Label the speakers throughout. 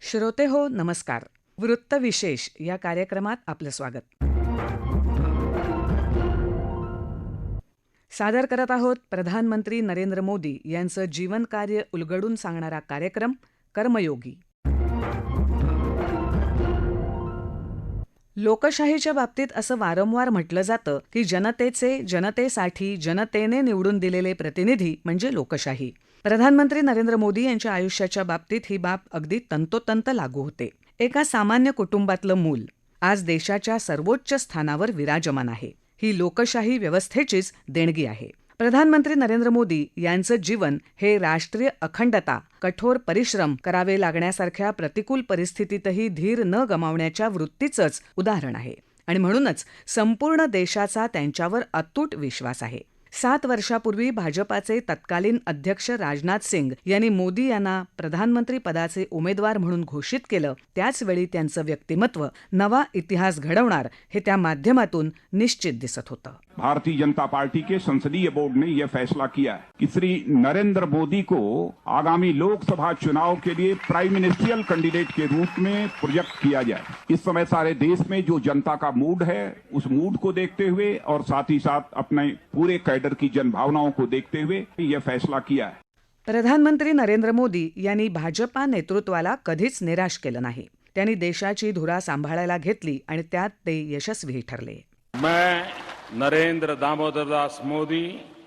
Speaker 1: श्रोते हो नमस्कार. वृत्तविशेष या कार्यक्रमात आपलं स्वागत. सादर करत आहोत प्रधानमंत्री नरेंद्र मोदी यांचं जीवनकार्य उलगडून सांगणारा कार्यक्रम कर्मयोगी. लोकशाहीच्या बाबतीत असं वारंवार म्हटलं जातं की जनतेचे, जनतेसाठी, जनतेने निवडून दिलेले प्रतिनिधी म्हणजे लोकशाही. प्रधानमंत्री नरेंद्र मोदी यांच्या आयुष्याच्या बाबतीत ही बाब अगदी तंतोतंत लागू होते. एका सामान्य कुटुंबातलं मूल आज देशाच्या सर्वोच्च स्थानावर विराजमान आहे. ही लोकशाही व्यवस्थेचीच देणगी आहे. प्रधानमंत्री नरेंद्र मोदी यांचं जीवन हे राष्ट्रीय अखंडता, कठोर परिश्रम करावे लागण्यासारख्या प्रतिकूल परिस्थितीतही धीर न गमावण्याच्या वृत्तीचंच उदाहरण आहे. आणि म्हणूनच संपूर्ण देशाचा त्यांच्यावर अतूट विश्वास आहे. 7 वर्षापूर्वी भाजपाचे तत्कालीन अध्यक्ष राजनाथ सिंग यांनी मोदी यांना प्रधानमंत्री पदाचे उमेदवार म्हणून घोषित केलं. त्याचवेळी त्यांचं व्यक्तिमत्व नवा इतिहास घडवणार हे त्या माध्यमातून निश्चित दिसत होतं.
Speaker 2: भारतीय जनता पार्टी के संसदीय बोर्ड ने यह फैसला किया है कि श्री नरेंद्र मोदी को आगामी लोकसभा चुनाव के लिए प्राइम मिनिस्ट्रियल कैंडिडेट के रूप में प्रोजेक्ट किया जाए. इस समय सारे देश में जो जनता का मूड है उस मूड को देखते हुए और साथ ही साथ अपने पूरे कैडर की जनभावनाओं को देखते हुए यह फैसला किया है.
Speaker 1: प्रधानमंत्री नरेंद्र मोदी यांनी भाजपा नेतृत्वाला कधीच निराश केलं नाही. त्यांनी देशाची धुरा सांभाळायला घेतली आणि त्यात ते यशस्वी ठरले.
Speaker 3: मैं नरेंद्र दामोदर दास मोदी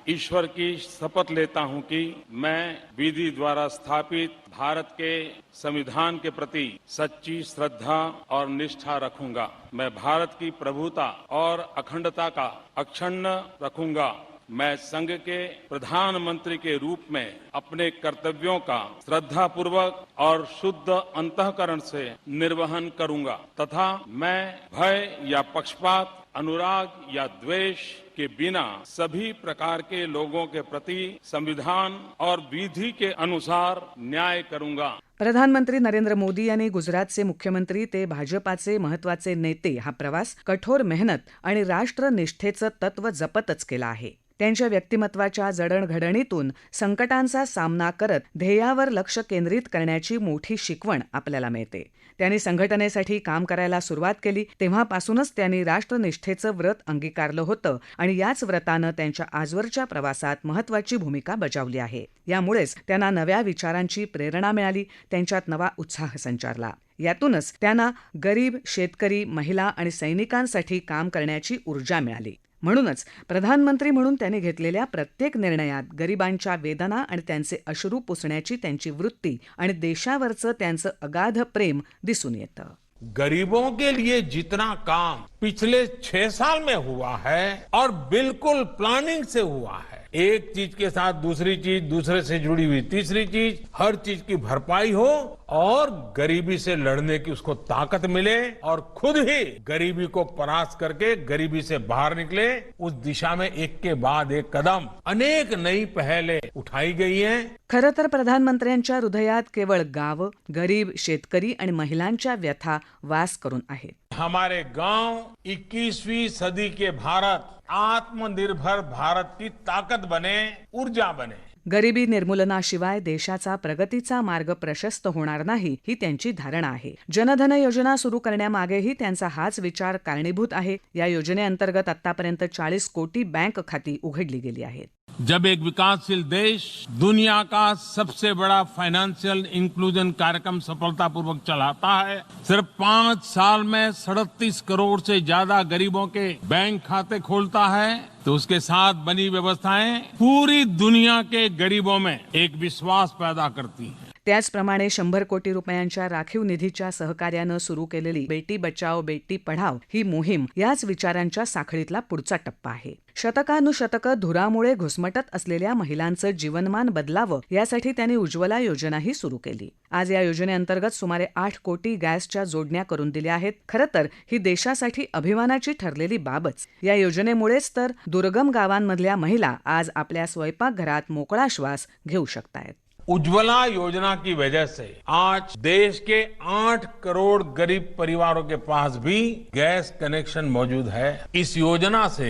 Speaker 3: ईश्वर की शपथ लेता हूं कि मैं विधि द्वारा स्थापित भारत के संविधान के प्रति सच्ची श्रद्धा और निष्ठा रखूंगा. मैं भारत की प्रभुता और अखंडता का अक्षुण्ण रखूंगा. मैं संघ के प्रधानमंत्री के रूप में अपने कर्तव्यों का श्रद्धापूर्वक और शुद्ध अंतःकरण से निर्वहन करूंगा तथा मैं भय या पक्षपात, अनुराग या द्वेष के बिना सभी प्रकार के लोगों के प्रति संविधान और विधि के अनुसार न्याय करूंगा.
Speaker 1: प्रधानमंत्री नरेंद्र मोदी यांनी गुजरातचे मुख्यमंत्री ते भाजपाचे महत्वाचे नेते हा प्रवास कठोर मेहनत आणि राष्ट्रनिष्ठेचं तत्व जपतच केला आहे. त्यांच्या व्यक्तिमत्वाच्या जडणघडणीतून संकटांचा सामना करत ध्येयावर लक्ष केंद्रित करण्याची मोठी शिकवण आपल्याला मिळते. त्यांनी संघटनेसाठी काम करायला सुरुवात केली तेव्हापासूनच त्यांनी राष्ट्रनिष्ठेचं व्रत अंगीकारलं होतं आणि याच व्रतानं त्यांच्या आजवरच्या प्रवासात महत्वाची भूमिका बजावली आहे. यामुळेच त्यांना नव्या विचारांची प्रेरणा मिळाली, त्यांच्यात नवा उत्साह संचारला. यातूनच त्यांना गरीब, शेतकरी, महिला आणि सैनिकांसाठी काम करण्याची ऊर्जा मिळाली. म्हणूनच प्रधानमंत्री म्हणून त्यांनी घेतलेल्या प्रत्येक निर्णयात गरिबांच्या वेदना आणि त्यांचे अश्रू पुसण्याची त्यांची वृत्ती आणि देशावरचं त्यांचं अगाध प्रेम दिसून येतं.
Speaker 4: गरीबों के लिए जितना काम पिछले 6 साल में हुआ है और बिल्कुल प्लानिंग से हुआ है, एक चीज के साथ दूसरी चीज, दूसरे से जुड़ी हुई तीसरी चीज, हर चीज की भरपाई हो और गरीबी से लड़ने की उसको ताकत मिले और खुद ही गरीबी को परास्त करके गरीबी से बाहर निकले, उस दिशा में एक के बाद एक कदम अनेक नई पहले उठाई गई हैं.
Speaker 1: खरं तर प्रधानमंत्र्यांच्या हृदयात केवळ गाव, गरीब, शेतकरी आणि महिलांच्या व्यथा वास करून आहेत.
Speaker 4: हमारे गांव 21वीं सदी के भारत, आत्मनिर्भर भारत की ताकत बने, ऊर्जा बने.
Speaker 1: गरिबी निर्मूलनाशिवाय देशाचा प्रगतीचा मार्ग प्रशस्त होणार नाही ही त्यांची धारणा आहे. जनधन योजना सुरू करण्यामागेही त्यांचा हाच विचार कारणीभूत आहे. या योजनेअंतर्गत आतापर्यंत 40 कोटी बँक खाती उघडली गेली आहेत.
Speaker 5: जब एक विकासशील देश दुनिया का सबसे बड़ा फाइनेंशियल इंक्लूजन कार्यक्रम सफलतापूर्वक चलाता है, सिर्फ 5 साल में 37 करोड़ से ज्यादा गरीबों के बैंक खाते खोलता है, तो उसके साथ बनी व्यवस्थाएं पूरी दुनिया के गरीबों में एक विश्वास पैदा करती हैं.
Speaker 1: त्याचप्रमाणे 100 कोटी रुपयांच्या राखीव निधीच्या सहकार्यानं सुरू केलेली बेटी बचाओ बेटी पढाओ ही मोहीम याच विचारांच्या साखळीतला पुढचा टप्पा आहे. शतकानुशतकं धुरामुळे घुसमटत असलेल्या महिलांचं जीवनमान बदलावं यासाठी त्यांनी उज्ज्वला योजनाही सुरू केली. आज या योजनेअंतर्गत सुमारे 8 कोटी गॅसच्या जोडण्या करून दिल्या आहेत. खरं तर ही देशासाठी अभिमानाची ठरलेली बाबच. या योजनेमुळेच तर दुर्गम गावांमधल्या महिला आज आपल्या स्वयंपाकघरात मोकळा श्वास घेऊ शकतायत.
Speaker 4: उज्ज्वला योजना की वजह से आज देश के 8 करोड़ गरीब परिवारों के पास भी गैस कनेक्शन मौजूद है. इस योजना से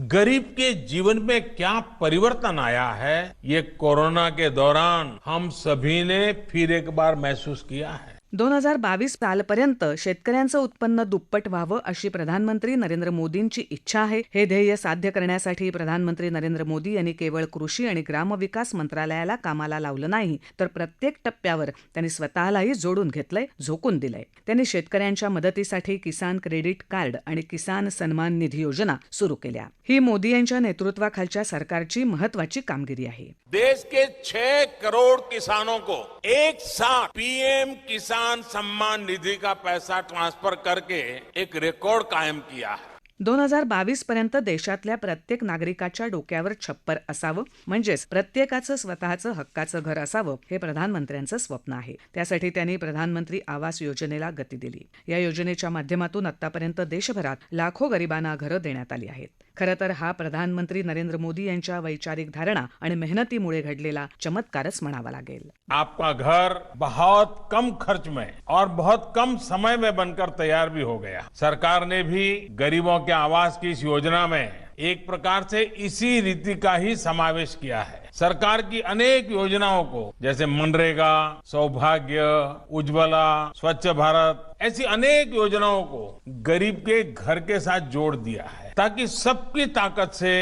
Speaker 4: गरीब के जीवन में क्या परिवर्तन आया है, ये कोरोना के दौरान हम सभी ने फिर एक बार महसूस किया है.
Speaker 1: 2022 सालपर्यंत शेतकऱ्यांचं उत्पन्न दुप्पट व्हावं अशी प्रधानमंत्री नरेंद्र मोदींची इच्छा आहे. हे ध्येय साध्य करण्यासाठी प्रधानमंत्री नरेंद्र मोदी यांनी केवळ कृषी आणि ग्रामविकास मंत्रालयाला कामाला लावलं नाही, तर प्रत्येक टप्प्यावर त्यांनी स्वतःलाही जोडून घेतलंय, झोकून दिलंय. त्यांनी शेतकऱ्यांच्या मदतीसाठी किसान क्रेडिट कार्ड आणि किसान सन्मान निधी योजना सुरू केल्या. ही मोदी यांच्या नेतृत्वाखालच्या सरकारची महत्वाची कामगिरी आहे.
Speaker 4: देश के 6 करोड़ किसानों को एक साथ पीएम किसान सम्मान निधि का पैसा ट्रांसफर करके एक रिकॉर्ड कायम किया है.
Speaker 1: 2022 पर्यंत देशातल्या प्रत्येक नागरिकाच्या डोक्यावर छप्पर असावं, म्हणजेच प्रत्येकाचं स्वतःचं हक्काचं घर असावं, हे प्रधानमंत्र्यांचं स्वप्न आहे. त्यासाठी त्यांनी प्रधानमंत्री आवास योजनेला गती दिली. या योजनेच्या माध्यमातून आतापर्यंत देशभरात लाखो गरिबांना घरं देण्यात आली आहेत. खरं तर हा प्रधानमंत्री नरेंद्र मोदी यांच्या वैचारिक धारणा आणि मेहनतीमुळे घडलेला चमत्कारच म्हणावा लागेल.
Speaker 4: आपका घर बहुत कम खर्च में और बहुत कम समय में बनकर तैयार भी हो गया. सरकार ने भी गरीबों के आवास की इस योजना में एक प्रकार से इसी रीति का ही समावेश किया है. सरकार की अनेक योजनाओं को, जैसे मनरेगा, सौभाग्य, उज्ज्वला, स्वच्छ भारत, ऐसी अनेक योजनाओं को गरीब के घर के साथ जोड़ दिया है, ताकि सबकी ताकत से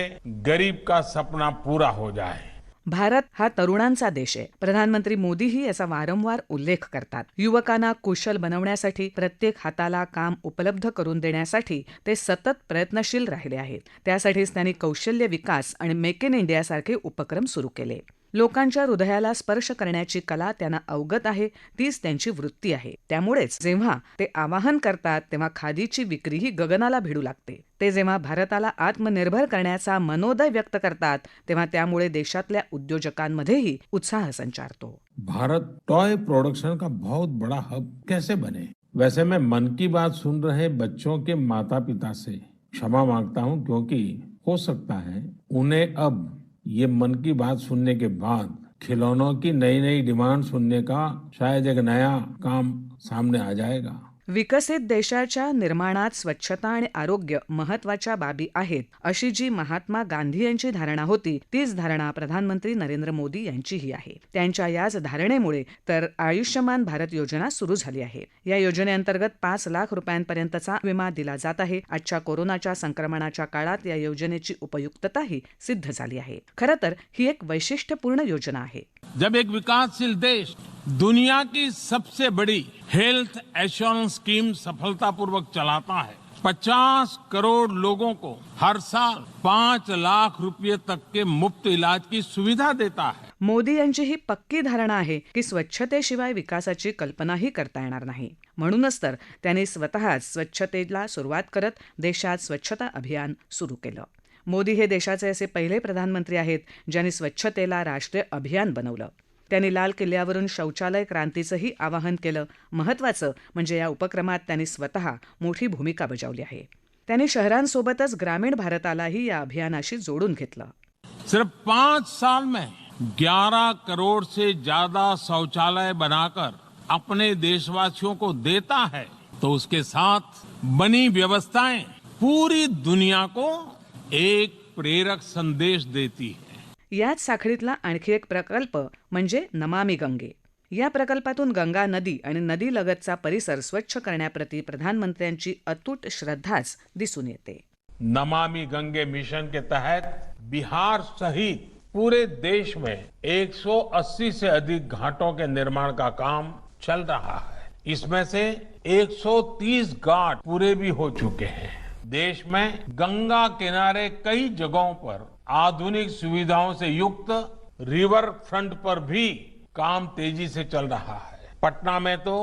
Speaker 4: गरीब का सपना पूरा हो जाए.
Speaker 1: भारत हा तरुणांचा देश आहे. प्रधानमंत्री मोदीही याचा वारंवार उल्लेख करतात. युवकांना कुशल बनवण्यासाठी, प्रत्येक हाताला काम उपलब्ध करून देण्यासाठी ते सतत प्रयत्नशील राहिले आहेत. त्यासाठीच त्यांनी कौशल्य विकास आणि मेक इन इंडियासारखे उपक्रम सुरू केले. लोकांच्या हृदयाला स्पर्श करण्याची कला त्यांना अवगत आहे, तीच त्यांची वृत्ती आहे. त्यामुळेच जेव्हा ते आवाहन करतात तेव्हा खादीची विक्रीही गगनाला भिडू लागते. ते जेव्हा भारताला आत्मनिर्भर करण्याचा मनोदय व्यक्त करतात तेव्हा त्यामुळे देशातल्या उद्योजकांमध्येही उत्साह संचारतो.
Speaker 6: भारत टॉय प्रोडक्शन का बहुत बड़ा हब कैसे बने? वैसे मैं मन की बात सुन रहे बच्चों के माता पिता से क्षमा मांगता हूं, क्योंकि हो सकता है उन्हें अब ये मन की बात सुनने के बाद खिलौनों की नई नई डिमांड सुनने का शायद एक नया काम सामने आ जाएगा.
Speaker 1: विकसित देशाच्या निर्माणात स्वच्छता आणि आरोग्य महत्वाच्या बाबी आहेत, अशी जी महात्मा गांधी यांची धारणा होती, तीच धारणा प्रधानमंत्री नरेंद्र मोदी यांचीही आहे. त्यांच्या याच धारणेमुळे तर आयुष्यमान भारत योजना सुरू झाली आहे. या योजनेअंतर्गत 5 लाख रुपयांपर्यंतचा विमा दिला जात आहे. आजच्या कोरोनाच्या संक्रमणाच्या काळात या योजनेची उपयुक्तताही सिद्ध झाली आहे. खरं तर ही एक वैशिष्ट्यपूर्ण योजना आहे.
Speaker 5: जब एक विकासशील देश दुनिया की सबसे बड़ी हेल्थ एश्योरेंस स्कीम सफलतापूर्वक चलाता है, 50 करोड़ लोगों को हर साल 5 लाख रुपए तक के मुफ्त इलाज की सुविधा देता है.
Speaker 1: मोदी यांची ही पक्की धारणा आहे की स्वच्छतेशिवाय विकासाची कल्पनाही करता येणार नाही. म्हणूनच तर त्यांनी स्वतःच स्वच्छतेला सुरुवात करत देशात स्वच्छता अभियान सुरू केलं. मोदी हे देशाचे असे पहिले प्रधानमंत्री आहेत ज्यांनी स्वच्छतेला राष्ट्रीय अभियान बनवलं. त्यांनी लाल किल्ल्यावरून शौचालय क्रांतीचंही आवाहन केलं. महत्त्वाचं म्हणजे या उपक्रमात त्यांनी स्वतः मोठी भूमिका बजावली आहे. त्यांनी शहरांसोबतच ग्रामीण भारतालाही या अभियानाशी जोडून घेतलं.
Speaker 5: सिर्फ 5 साल में 11 करोड़ से ज्यादा शौचालय बनाकर अपने देशवासियों को देता है, तो उसके साथ बनी व्यवस्थाएं पूरी दुनिया को एक प्रेरक संदेश देती है.
Speaker 1: याच साखळीतला आणखी एक प्रकल्प म्हणजे नमामि गंगे. या प्रकल्पातून गंगा नदी आणि नदीलगतचा परिसर स्वच्छ करण्याप्रती प्रधानमंत्र्यांची अतूट श्रद्धाच दिसून येते.
Speaker 4: नमामि गंगे मिशन के तहत बिहार सहित पूरे देश में 180 से अधिक घाटों के निर्माण का काम चल रहा है. इसमें से 130 घाट पूरे भी हो चुके हैं. देश में गंगा किनारे कई जगहों पर आधुनिक सुविधाओं से युक्त रिवर फ्रंट पर भी काम तेजी से चल रहा है. पटना में तो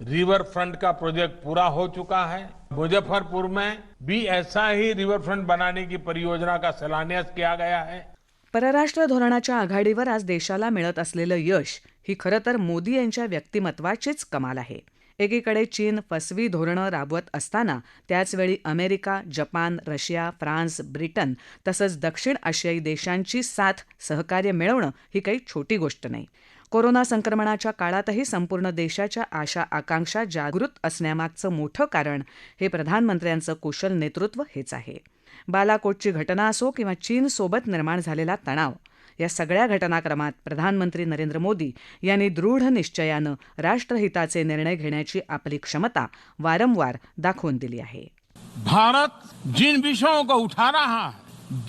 Speaker 4: रिवर फ्रंट का प्रोजेक्ट पूरा हो चुका है. मुजफ्फरपुर में भी ऐसा ही रिवर फ्रंट बनाने की परियोजना का शिलान्यास किया गया है.
Speaker 1: परराष्ट्र धोरणाच्या आघाडीवर आज देशाला मिळत असलेलं यश ही खरं तर मोदी यांच्या व्यक्तिमत्वाचीच कमाल आहे. एकीकडे चीन फसवी धोरणं राबवत असताना त्याचवेळी America, Japan, Russia, France, Britain तसंच दक्षिण आशियाई देशांची साथ, सहकार्य मिळवणं ही काही छोटी गोष्ट नाही. कोरोना संक्रमणाच्या काळातही संपूर्ण देशाच्या आशा आकांक्षा जागृत असण्यामागचं मोठं कारण हे प्रधानमंत्र्यांचं कुशल नेतृत्व हेच आहे. बालाकोटची घटना असो किंवा चीनसोबत निर्माण झालेला तणाव, या सगळ्या घटनाक्रमात प्रधानमंत्री नरेंद्र मोदी यांनी दृढ निश्चयानं राष्ट्रहिताचे निर्णय घेण्याची आपली क्षमता वारंवार दाखवून दिली आहे.
Speaker 5: भारत जिन विषयों को उठा रहा है,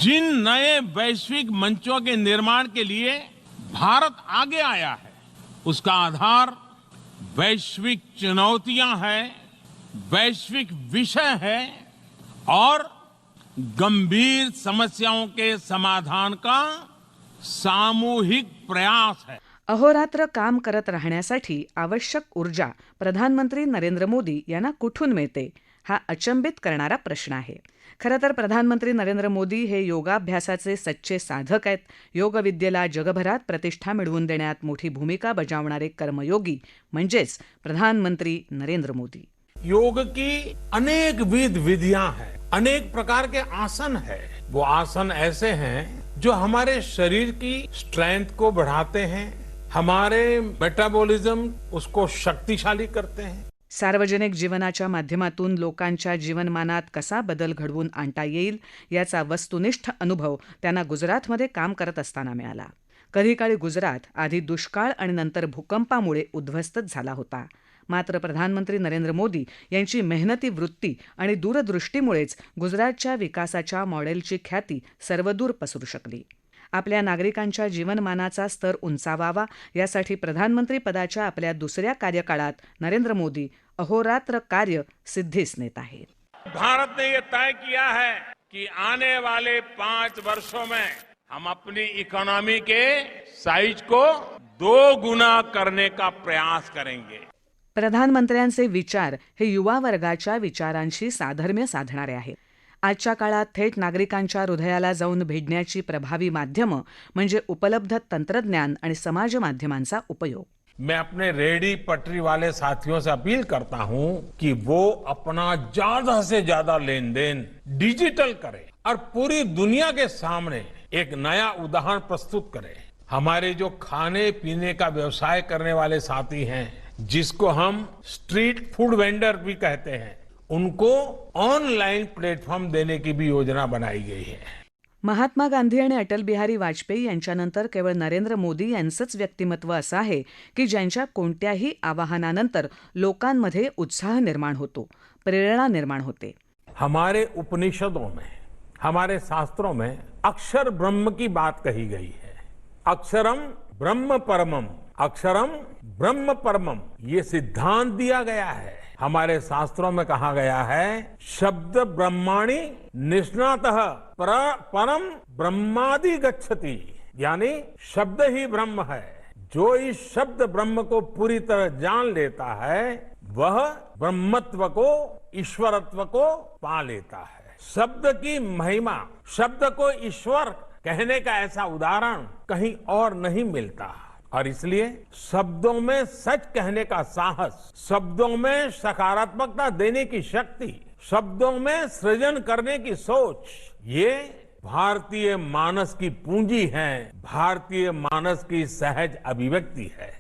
Speaker 5: जिन नए वैश्विक मंचों के निर्माण के लिए भारत आगे आया है, उसका आधार वैश्विक चुनौतियां हैं, वैश्विक विषय है और गंभीर समस्याओं के समाधान का सामूहिक प्रयास है.
Speaker 1: अहोरात्र काम करत राहण्यासाठी आवश्यक ऊर्जा प्रधानमंत्री नरेंद्र मोदी यांना कुठून मिळते, हा अचंबित करणारा प्रश्न आहे. खरं तर प्रधानमंत्री नरेंद्र मोदी हे योगाभ्यासाचे सच्चे साधक आहेत. योगविद्येला जगभरात प्रतिष्ठा मिळवून देण्यात मोठी भूमिका बजावणारे कर्मयोगी म्हणजेच प्रधानमंत्री नरेंद्र मोदी.
Speaker 4: योग की अनेक विध विधियां हैं, अनेक प्रकार के आसन है. वो आसन ऐसे हैं जो हमारे शरीर की स्ट्रेंथ को बढ़ाते हैं, हमारे मेटाबॉलिज्म उसको शक्तिशाली करते हैं.
Speaker 1: सार्वजनिक जीवनाच्या माध्यमातून लोकांच्या जीवनमानात कसा बदल घडवून आणता येईल याचा वस्तुनिष्ठ अनुभव त्यांना गुजरातमध्ये काम करत असताना मिळाला. कधीकाळी गुजरात आधी दुष्काळ आणि नंतर भूकंपामुळे उद्ध्वस्तच झाला होता. मात्र प्रधानमंत्री नरेंद्र मोदी यांची मेहनती वृत्ती आणि दूरदृष्टीमुळेच गुजरातच्या विकासाच्या मॉडेलची ख्याती सर्वदूर पसरू शकली. आपल्या नागरिकांच्या जीवनमानाचा स्तर उंचावावा यासाठी प्रधानमंत्री पदाच्या आपल्या दुसऱ्या कार्यकाळात नरेंद्र मोदी अहोरात्र कार्य सिद्धीस नेत आहेत.
Speaker 3: भारत ने ये तय किया है कि आने वाले 5 वर्षों में हम अपनी इकोनॉमी के साइज को 2 गुना करने का प्रयास करेंगे.
Speaker 1: प्रधानमंत्र्यांचे विचार हे युवा वर्गाच्या विचारांशी साधर्म्य साधणारे आहेत. आजच्या काळात थेट नागरिकांच्या हृदयाला जाऊन भिडण्याची प्रभावी माध्यमं म्हणजे उपलब्ध तंत्रज्ञान आणि समाज माध्यमांचा उपयोग.
Speaker 4: मैं अपने रेहड़ी पटरी वाले साथियों से अपील करता हूं कि वो अपना ज्यादा से ज्यादा लेन देन डिजिटल करें और पूरी दुनिया के सामने एक नया उदाहरण प्रस्तुत करें. हमारे जो खाने पीने का व्यवसाय करने वाले साथी हैं, जिसको हम स्ट्रीट फूड वेंडर भी कहते हैं, उनको ऑनलाइन प्लेटफॉर्म देने की भी योजना बनाई गई है.
Speaker 1: महात्मा गांधी आणि अटल बिहारी वाजपेयी यांच्यानंतर केवळ नरेंद्र मोदी यांचंच व्यक्तिमत्व असं आहे की ज्यांच्या कोणत्याही आवाहनानंतर लोकांमध्ये उत्साह निर्माण होतो, प्रेरणा निर्माण होते.
Speaker 4: हमारे उपनिषदों में, हमारे शास्त्रों में अक्षर ब्रह्म की बात कही गई है. अक्षरम ब्रह्म परमम, अक्षरम ब्रह्म परमम, ये सिद्धांत दिया गया है. हमारे शास्त्रों में कहा गया है शब्द ब्रह्माणि निष्णातः परम ब्रह्मादि गच्छति, यानी शब्द ही ब्रह्म है. जो इस शब्द ब्रह्म को पूरी तरह जान लेता है वह ब्रह्मत्व को, ईश्वरत्व को पा लेता है. शब्द की महिमा, शब्द को ईश्वर कहने का ऐसा उदाहरण कहीं और नहीं मिलता. और इसलिए शब्दों में सच कहने का साहस, शब्दों में सकारात्मकता देने की शक्ति, शब्दों में सृजन करने की सोच, ये भारतीय मानस की पूंजी है, भारतीय मानस की सहज अभिव्यक्ति है.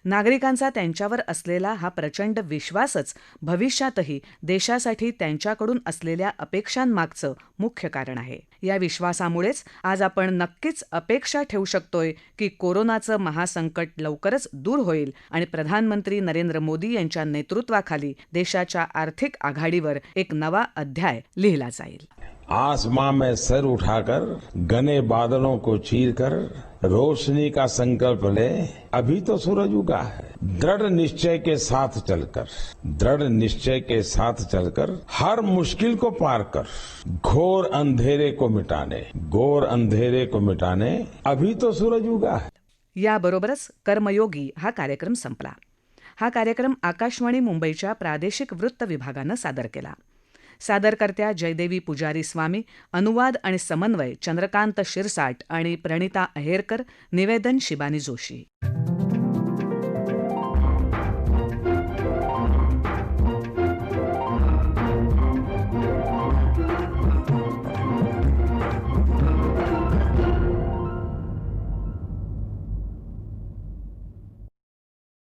Speaker 1: नागरिकांचा त्यांच्यावर असलेला हा प्रचंड विश्वासच भविष्यातही देशासाठी त्यांच्याकडून असलेल्या अपेक्षांमागचं मुख्य कारण आहे. या विश्वासामुळेच आज आपण नक्कीच अपेक्षा ठेवू शकतोय की कोरोनाचं महासंकट लवकरच दूर होईल आणि प्रधानमंत्री नरेंद्र मोदी यांच्या नेतृत्वाखाली देशाच्या आर्थिक आघाडीवर एक नवा अध्याय लिहिला जाईल.
Speaker 7: आसमां में सर उठाकर घने बादलों को चीरकर रोशनी का संकल्प ले. अभी तो सूरज उगा है. दृढ़ निश्चय के साथ चलकर, दृढ़ निश्चय के साथ चलकर हर मुश्किल को पार कर घोर अंधेरे को मिटाने, घोर अंधेरे को मिटाने अभी तो सूरज उगा है.
Speaker 1: याबरोबरच कर्मयोगी हा कार्यक्रम संपला. हा कार्यक्रम आकाशवाणी मुंबईच्या प्रादेशिक वृत्त विभागानं सादर केला. सादरकर्त्या जयदेवी पुजारी स्वामी, अनुवाद आणि समन्वय चंद्रकांत शिरसाट आणि प्रणिता अहेरकर, निवेदन शिबानी जोशी.